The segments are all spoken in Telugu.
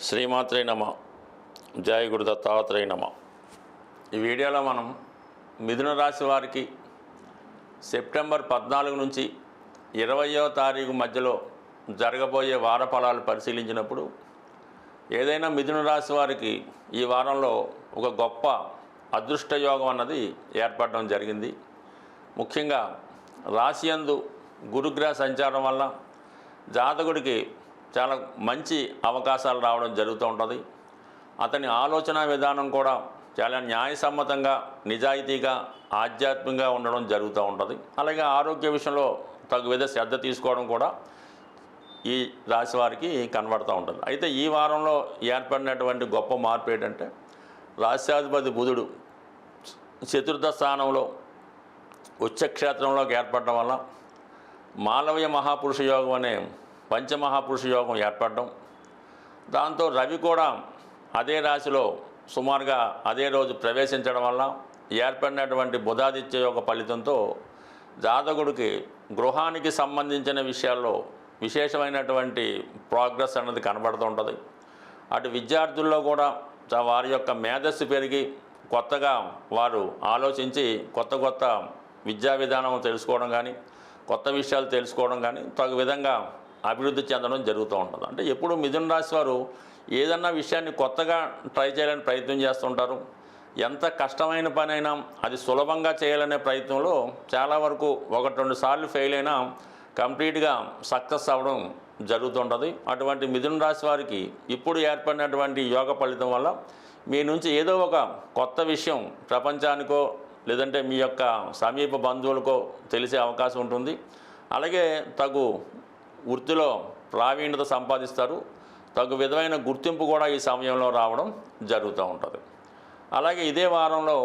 శ్రీమాత్రే నమ. జయ గురు దత్తాత్రేయ నమ. ఈ వీడియోలో మనం మిథున రాశి వారికి సెప్టెంబర్ 14 నుంచి 20వ తారీఖు మధ్యలో జరగబోయే వార ఫలాలు పరిశీలించినప్పుడు ఏదైనా మిథున రాశి వారికి ఈ వారంలో ఒక గొప్ప అదృష్ట యోగం అన్నది ఏర్పడడం జరిగింది. ముఖ్యంగా రాశియందు గురుగ్రహ సంచారం వల్ల జాతకుడికి చాలా మంచి అవకాశాలు రావడం జరుగుతూ ఉంటుంది. అతని ఆలోచన విధానం కూడా చాలా న్యాయసమ్మతంగా, నిజాయితీగా, ఆధ్యాత్మికంగా ఉండడం జరుగుతూ ఉంటుంది. అలాగే ఆరోగ్య విషయంలో తగు విధ శ్రద్ధ తీసుకోవడం కూడా ఈ రాశి వారికి కనబడుతూ ఉంటుంది. అయితే ఈ వారంలో ఏర్పడినటువంటి గొప్ప మార్పు ఏంటంటే, రాశ్యాధిపతి బుధుడు చతుర్థ స్థానంలో ఉచ్చక్షేత్రంలోకి ఏర్పడడం వల్ల మాలవ్య మహాపురుష యోగం అనే పంచమహాపురుష యోగం ఏర్పడడం, దాంతో రవి కూడా అదే రాశిలో సుమారుగా అదే రోజు ప్రవేశించడం వల్ల ఏర్పడినటువంటి బుధాదిత్య యోగ ఫలితంతో జాతకుడికి గృహానికి సంబంధించిన విషయాల్లో విశేషమైనటువంటి ప్రోగ్రెస్ అన్నది కనబడుతూ ఉంటుంది. అటు విద్యార్థుల్లో కూడా వారి యొక్క మేధస్సు పెరిగి కొత్తగా వారు ఆలోచించి కొత్త విద్యా విధానం తెలుసుకోవడం కానీ, కొత్త విషయాలు తెలుసుకోవడం కానీ తగు విధంగా అభివృద్ధి చెందడం జరుగుతూ ఉంటుంది. అంటే ఎప్పుడు మిథున రాశి వారు ఏదన్నా విషయాన్ని కొత్తగా ట్రై చేయాలని ప్రయత్నం చేస్తుంటారు. ఎంత కష్టమైన పనైనా అది సులభంగా చేయాలనే ప్రయత్నంలో చాలా వరకు 1-2 సార్లు ఫెయిల్ అయినా కంప్లీట్గా సక్సెస్ అవ్వడం జరుగుతుంటుంది. అటువంటి మిథున రాశి వారికి ఇప్పుడు ఏర్పడినటువంటి యోగ ఫలితం వల్ల మీ నుంచి ఏదో ఒక కొత్త విషయం ప్రపంచానికో లేదంటే మీ యొక్క సమీప బంధువులకో తెలిసే అవకాశం ఉంటుంది. అలాగే తగు వృత్తిలో ప్రావీణ్యత సంపాదిస్తారు. తగు విధమైన గుర్తింపు కూడా ఈ సమయంలో రావడం జరుగుతూ ఉంటుంది. అలాగే ఇదే వారంలో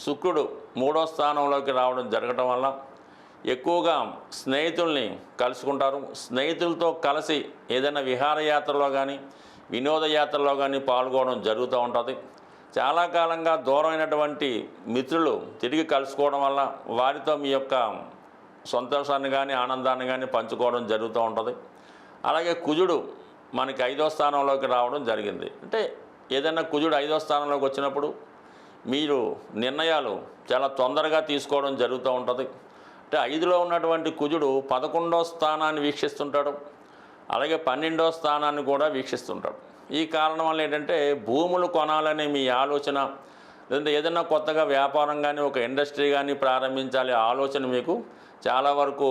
శుక్రుడు 3వ స్థానంలోకి రావడం జరగడం వల్ల ఎక్కువగా స్నేహితుల్ని కలుసుకుంటారు. స్నేహితులతో కలిసి ఏదైనా విహారయాత్రలో కానీ వినోదయాత్రలో కానీ పాల్గొనడం జరుగుతూ ఉంటుంది. చాలా కాలంగా దూరమైనటువంటి మిత్రులు తిరిగి కలుసుకోవడం వల్ల వారితో మీ యొక్క సంతోషాన్ని కానీ ఆనందాన్ని కానీ పంచుకోవడం జరుగుతూ ఉంటుంది. అలాగే కుజుడు మనకి 5వ స్థానంలోకి రావడం జరిగింది. అంటే ఏదైనా కుజుడు 5వ స్థానంలోకి వచ్చినప్పుడు మీరు నిర్ణయాలు చాలా తొందరగా తీసుకోవడం జరుగుతూ ఉంటుంది. అంటే 5లో ఉన్నటువంటి కుజుడు 11వ స్థానాన్ని వీక్షిస్తుంటాడు. అలాగే 12వ స్థానాన్ని కూడా వీక్షిస్తుంటాడు. ఈ కారణం వల్ల ఏంటంటే భూములు కొనాలనే మీ ఆలోచన, లేదంటే ఏదైనా కొత్తగా వ్యాపారం కానీ ఒక ఇండస్ట్రీ కానీ ప్రారంభించాలి ఆలోచన మీకు చాలా వరకు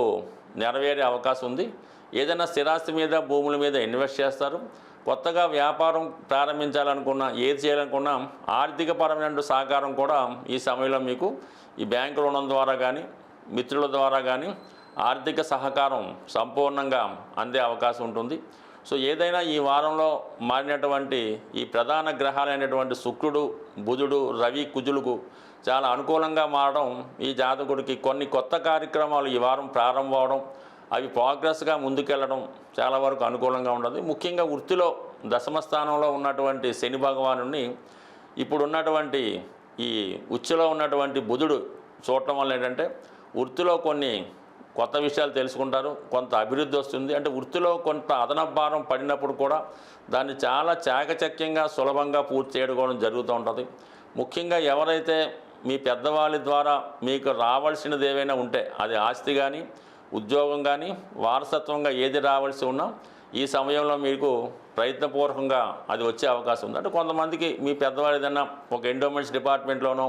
నెరవేరే అవకాశం ఉంది. ఏదైనా స్థిరాస్తి మీద భూముల మీద ఇన్వెస్ట్ చేస్తారు. కొత్తగా వ్యాపారం ప్రారంభించాలనుకున్నా, ఏది చేయాలనుకున్నా ఆర్థికపరమైన సహకారం కూడా ఈ సమయంలో మీకు ఈ బ్యాంకు రుణం ద్వారా కానీ మిత్రుల ద్వారా కానీ ఆర్థిక సహకారం సంపూర్ణంగా అందే అవకాశం ఉంటుంది. సో ఏదైనా ఈ వారంలో మారినటువంటి ఈ ప్రధాన గ్రహాలైనటువంటి శుక్రుడు, బుధుడు, రవి, కుజులకు చాలా అనుకూలంగా మారడం ఈ జాతకుడికి కొన్ని కొత్త కార్యక్రమాలు ఈ వారం ప్రారంభం అవడం, అవి ప్రోగ్రెస్గా ముందుకెళ్ళడం చాలా వరకు అనుకూలంగా ఉండదు. ముఖ్యంగా వృత్తిలో దశమ స్థానంలో ఉన్నటువంటి శని భగవానుని ఇప్పుడున్నటువంటి ఈ ఉచ్చులో ఉన్నటువంటి బుధుడు చూడటం వల్ల ఏంటంటే వృత్తిలో కొన్ని కొత్త విషయాలు తెలుసుకుంటారు, కొంత అభివృద్ధి వస్తుంది. అంటే వృత్తిలో కొంత అదనపు భారం పడినప్పుడు కూడా దాన్ని చాలా చాకచక్యంగా సులభంగా పూర్తి చేయడం జరుగుతూ ఉంటుంది. ముఖ్యంగా ఎవరైతే మీ పెద్దవాళ్ళ ద్వారా మీకు రావాల్సినది ఏవైనా ఉంటే, అది ఆస్తి కానీ ఉద్యోగం కానీ వారసత్వంగా ఏది రావాల్సి ఉన్నా ఈ సమయంలో మీకు ప్రయత్నపూర్వకంగా అది వచ్చే అవకాశం ఉంది. అంటే కొంతమందికి మీ పెద్దవాళ్ళు ఏదైనా ఒక ఎండోమెంట్స్ డిపార్ట్మెంట్లోనో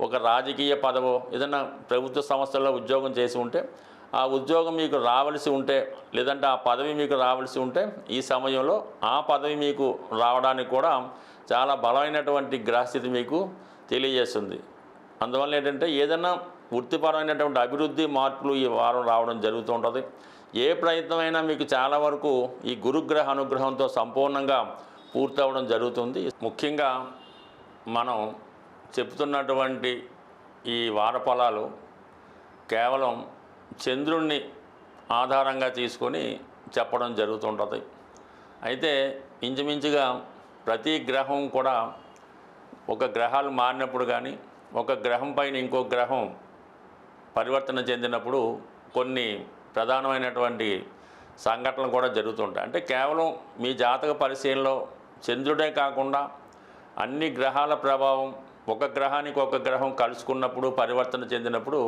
ఒక రాజకీయ పదవో ఏదైనా ప్రభుత్వ సంస్థల్లో ఉద్యోగం చేసి ఉంటే ఆ ఉద్యోగం మీకు రావాల్సి ఉంటే, లేదంటే ఆ పదవి మీకు రావాల్సి ఉంటే ఈ సమయంలో ఆ పదవి మీకు రావడానికి కూడా చాలా బలమైనటువంటి గ్రహస్థితి మీకు తెలియజేస్తుంది. అందువల్ల ఏంటంటే ఏదైనా వృత్తిపరమైనటువంటి అభివృద్ధి మార్పులు ఈ వారం రావడం జరుగుతూ ఉంటుంది. ఏ ప్రయత్నమైనా మీకు చాలా వరకు ఈ గురుగ్రహ అనుగ్రహంతో సంపూర్ణంగా పూర్తవడం జరుగుతుంది. ముఖ్యంగా మనం చెప్తున్నటువంటి ఈ వార ఫలాలు కేవలం చంద్రుణ్ణి ఆధారంగా తీసుకొని చెప్పడం జరుగుతుంటుంది. అయితే ఇంచుమించుగా ప్రతి గ్రహం కూడా ఒక గ్రహాలు మారినప్పుడు కానీ ఒక గ్రహం పైన ఇంకో గ్రహం పరివర్తన చెందినప్పుడు కొన్ని ప్రధానమైనటువంటి సంఘటనలు కూడా జరుగుతుంటాయి. అంటే కేవలం మీ జాతక పరిశీలనలో చంద్రుడే కాకుండా అన్ని గ్రహాల ప్రభావం ఒక గ్రహానికి ఒక గ్రహం కలుసుకున్నప్పుడు పరివర్తన చెందినప్పుడు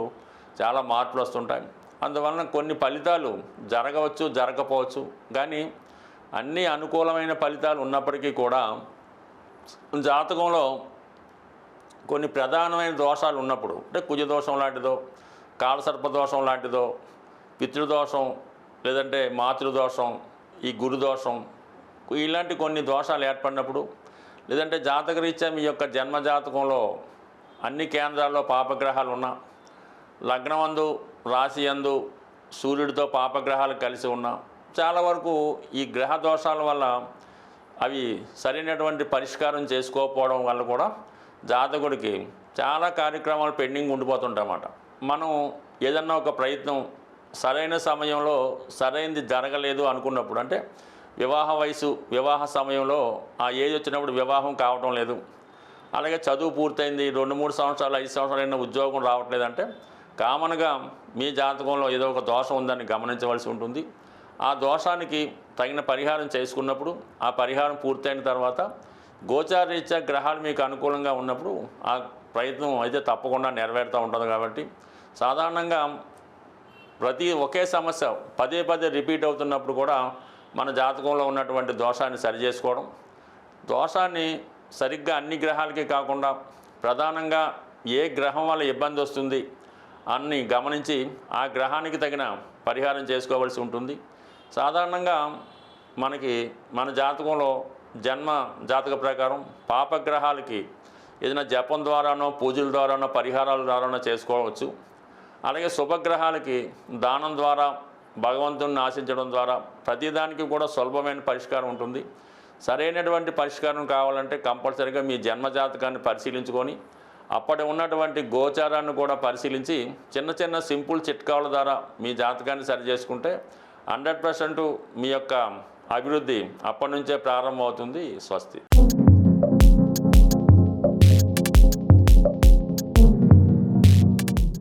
చాలా మార్పులు వస్తుంటాయి. అందువలన కొన్ని ఫలితాలు జరగవచ్చు, జరగకపోవచ్చు. కానీ అన్ని అనుకూలమైన ఫలితాలు ఉన్నప్పటికీ కూడా జాతకంలో కొన్ని ప్రధానమైన దోషాలు ఉన్నప్పుడు, అంటే కుజదోషం లాంటిదో, కాలసర్పదోషం లాంటిదో, పితృదోషం లేదంటే మాతృదోషం, ఈ గురుదోషం, ఇలాంటి కొన్ని దోషాలు ఏర్పడినప్పుడు, లేదంటే జాతకరీత్యా మీ యొక్క జన్మ జాతకంలో అన్ని కేంద్రాల్లో పాపగ్రహాలు ఉన్నా, లగ్నమందు రాశి యందు సూర్యుడితో పాపగ్రహాలు కలిసి ఉన్నా, చాలా వరకు ఈ గ్రహ దోషాల వల్ల అవి సరైనటువంటి పరిష్కారం చేసుకోకపోవడం వల్ల కూడా జాతకుడికి చాలా కార్యక్రమాలు పెండింగ్ ఉండిపోతుంటాయన్నమాట. మనం ఏదన్నా ఒక ప్రయత్నం సరైన సమయంలో సరైనది జరగలేదు అనుకున్నప్పుడు, అంటే వివాహ వయసు, వివాహ సమయంలో ఆ ఏజ్ వచ్చినప్పుడు వివాహం కావటం లేదు, అలాగే చదువు పూర్తయింది 2-3 సంవత్సరాలు 5 సంవత్సరాలైనా ఉద్యోగం రావట్లేదంటే కామన్గా మీ జాతకంలో ఏదో ఒక దోషం ఉందని గమనించవలసి ఉంటుంది. ఆ దోషానికి తగిన పరిహారం చేసుకున్నప్పుడు, ఆ పరిహారం పూర్తయిన తర్వాత గోచారరీత్యా గ్రహాలు మీకు అనుకూలంగా ఉన్నప్పుడు ఆ ప్రయత్నం అయితే తప్పకుండా నెరవేరుతూ ఉంటుంది. కాబట్టి సాధారణంగా ఒకే సమస్య పదే పదే రిపీట్ అవుతున్నప్పుడు కూడా మన జాతకంలో ఉన్నటువంటి దోషాన్ని సరిచేసుకోవడం, దోషాన్ని సరిగ్గా అన్ని గ్రహాలకి కాకుండా ప్రధానంగా ఏ గ్రహం వల్ల ఇబ్బంది వస్తుంది అన్ని గమనించి ఆ గ్రహానికి తగిన పరిహారం చేసుకోవాల్సి ఉంటుంది. సాధారణంగా మన జాతకంలో జన్మ జాతక ప్రకారం పాపగ్రహాలకి ఏదైనా జపం ద్వారానో, పూజల ద్వారానో, పరిహారాల ద్వారానో చేసుకోవచ్చు. అలాగే శుభగ్రహాలకి దానం ద్వారా, భగవంతుని ఆశించడం ద్వారా ప్రతిదానికి కూడా సులభమైన పరిష్కారం ఉంటుంది. సరైనటువంటి పరిష్కారం కావాలంటే కంపల్సరీగా మీ జన్మజాతకాన్ని పరిశీలించుకొని అప్పటి ఉన్నటువంటి గోచారాన్ని కూడా పరిశీలించి చిన్న చిన్న సింపుల్ చిట్కాల ద్వారా మీ జాతకాన్ని సరి చేసుకుంటే 100% మీ యొక్క అభివృద్ధి అప్పటి నుంచే ప్రారంభమవుతుంది. స్వస్తి.